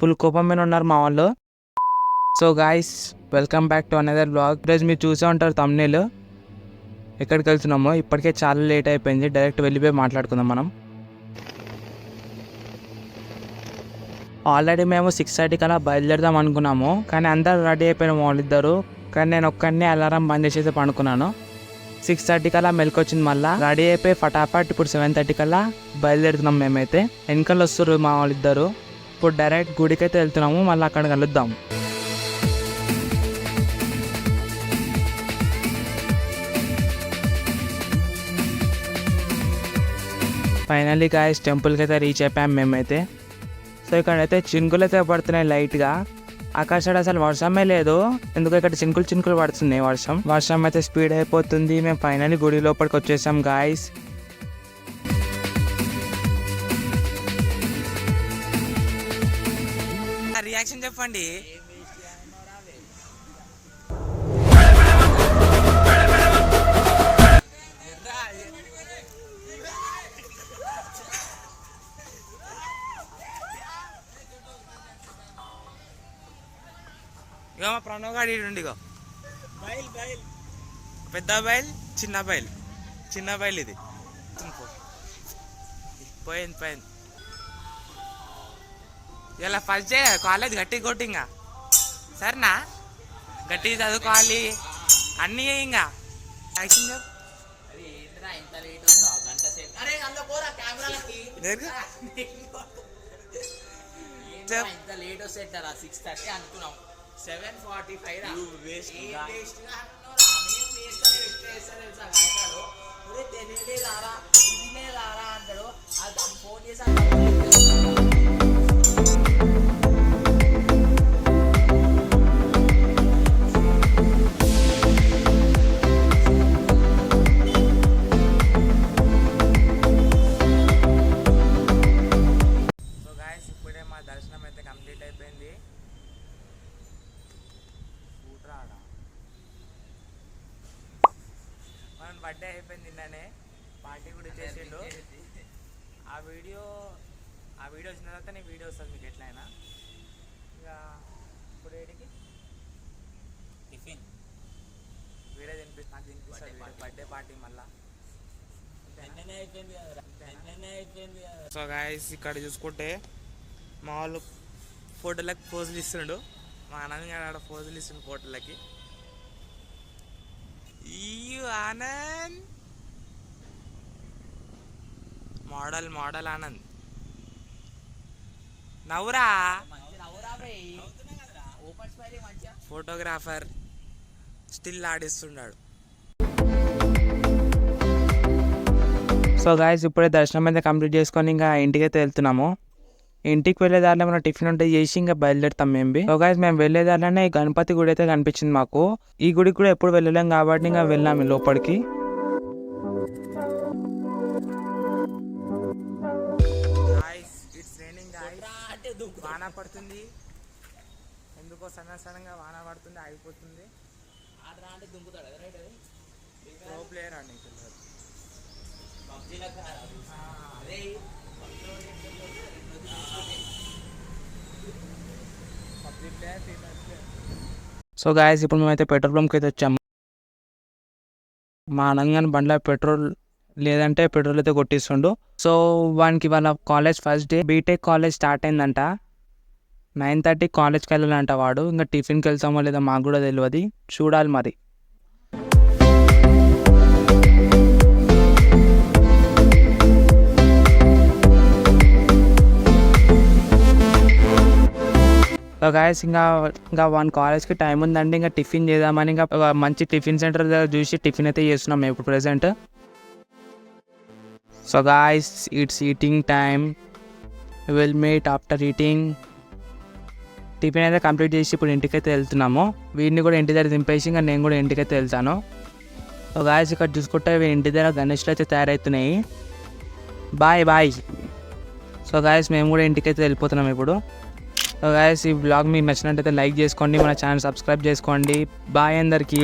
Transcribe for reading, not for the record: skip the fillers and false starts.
Full కోపం మీద ఉన్నారు మా వాళ్ళు. So guys, welcome back to another blog. ఈరోజు మీరు చూసే ఉంటారు thumbnail. ఎక్కడికి వెళ్తున్నామో ఇప్పటికే చాలా లేట్ అయిపోయింది. డైరెక్ట్ వెళ్ళిపోయి మాట్లాడుకుందాం మనం. ఆల్రెడీ మేము 6:30 కల్లా బయలుదేరదాం అనుకున్నాము, కానీ అందరు రెడీ అయిపోయిన వాళ్ళిద్దరు. కానీ నేను ఒక్కడినే అలారం బంద్ చేసేసి పండుకున్నాను. 6:30 కల్లా మెలకొచ్చింది. మళ్ళీ రెడీ అయిపోయి ఫటాఫట్ ఇప్పుడు 7:30 కల్లా బయలుదేరుతున్నాం. మేమైతే వెనకాల వస్తారు మా వాళ్ళిద్దరు. ఇప్పుడు డైరెక్ట్ గుడికి అయితే వెళ్తున్నాము, మళ్ళీ అక్కడ కలుద్దాం. ఫైనల్లీ గాయ్స్ టెంపుల్కి అయితే రీచ్ అయిపోయాం మేమైతే. సో ఇక్కడైతే చినుకులు అయితే పడుతున్నాయి లైట్గా. ఆకాశం అసలు వర్షమే లేదు, ఎందుకు ఇక్కడ చినుకులు పడుతున్నాయి. వర్షం అయితే స్పీడ్ అయిపోతుంది. మేము ఫైనల్లీ గుడి లోపలికి వచ్చేసాం గాయ్స్. రియాక్షన్ చెప్పండి. ఇక మా ప్రణవ్ గాడి ఇగో పెద్ద బయల్ చిన్న బయల్ ఇది పోయింది. ఇలా ఫస్ట్ డే కాలేజ్ గట్టి కొట్టింగా సరేనా, గట్టి చదువుకోవాలి అన్నీ ఇంకా యాక్షన్ లేట్ వస్తే 6:30 అనుకున్నాం. 7:45 అంటాడు. అది ఫోన్ చేసి బర్త్డే అయిపోయింది. నిన్ననే పార్టీ కూడా చేసిండు. ఆ వీడియో వచ్చిన తర్వాత నీ వీడియో వస్తుంది మీకు ఎట్లయినా. ఇక ఇప్పుడు ఏడికి టిఫిన్ వీడియో నాకు తినిపిస్తుంది. బర్త్డే పార్టీ మళ్ళా అయిపోయింది. సో గాయ్స్ ఇక్కడ చూసుకుంటే మా వాళ్ళు ఫోటోలకి పోజులు ఇస్తుండు. మా అన్నగారు పోజులు ఇస్తుండు ఫోటోలకి. ఆనంద్ మోడల్ ఆనంద్ నవ్వురా ఫోటోగ్రాఫర్ స్టిల్ ఆడిస్తున్నాడు. సో గాయ్స్ ఇప్పుడే దర్శనం అయితే కంప్లీట్ చేసుకొని ఇంకా ఇంటికి అయితే వెళ్తున్నాము. ఇంటికి వెళ్ళేదారిలో మనం టిఫిన్ ఉంటే చేసి ఇంకా బయలుదేరుతాం మేము. సో గాయ్స్ మేము వెళ్ళేదారిలోనే గణపతి గుడి అయితే కనిపించింది మాకు. ఈ గుడికి కూడా ఎప్పుడు వెళ్ళలేం కాబట్టి ఇంకా వెళ్ళాము లోపలికి. వాన పడుతుంది, ఎందుకో సడన్గా వాన పడుతుంది, ఆగిపోతుంది. ప్రో ప్లేయర్ అండి సో గాయస్ ఇప్పుడు మేమైతే పెట్రోల్ బంక్కి అయితే వచ్చాము. మా అనంగాని బండ్లో పెట్రోల్ లేదంటే పెట్రోల్ అయితే కొట్టిస్తుండు. సో వానికి వాళ్ళ college first day BTech college start అయిందంట. 9:30 కాలేజ్కి వెళ్ళాలంట వాడు. ఇంకా టిఫిన్కి వెళ్తామో లేదా మాకు కూడా తెలియదు, చూడాలి మరి. సో గాయస్ ఇంకా వన్ కాలేజ్కి టైం ఉందండి. ఇంకా టిఫిన్ చేద్దామని ఇంకా మంచి టిఫిన్ సెంటర్ దగ్గర చూసి టిఫిన్ అయితే చేస్తున్నాం మేము ఇప్పుడు present. So guys it's eating time. Will meet after eating. Tiffin అయితే కంప్లీట్ చేసి ఇప్పుడు ఇంటికైతే వెళ్తున్నాము. వీడిని కూడా ఇంటి దగ్గర దింపేసి ఇంకా నేను కూడా ఇంటికైతే వెళ్తాను. సో గాయస్ ఇక్కడ చూసుకుంటే ఇంటి దగ్గర గణేష్లు అయితే తయారవుతున్నాయి. బాయ్. సో గాయస్ మేము కూడా ఇంటికైతే వెళ్ళిపోతున్నాం ఇప్పుడు. సో గాయస్ ఈ బ్లాగ్ మీకు నచ్చినట్టయితే లైక్ చేసుకోండి, మన ఛానల్ సబ్స్క్రైబ్ చేసుకోండి. బాయ్ అందరికీ.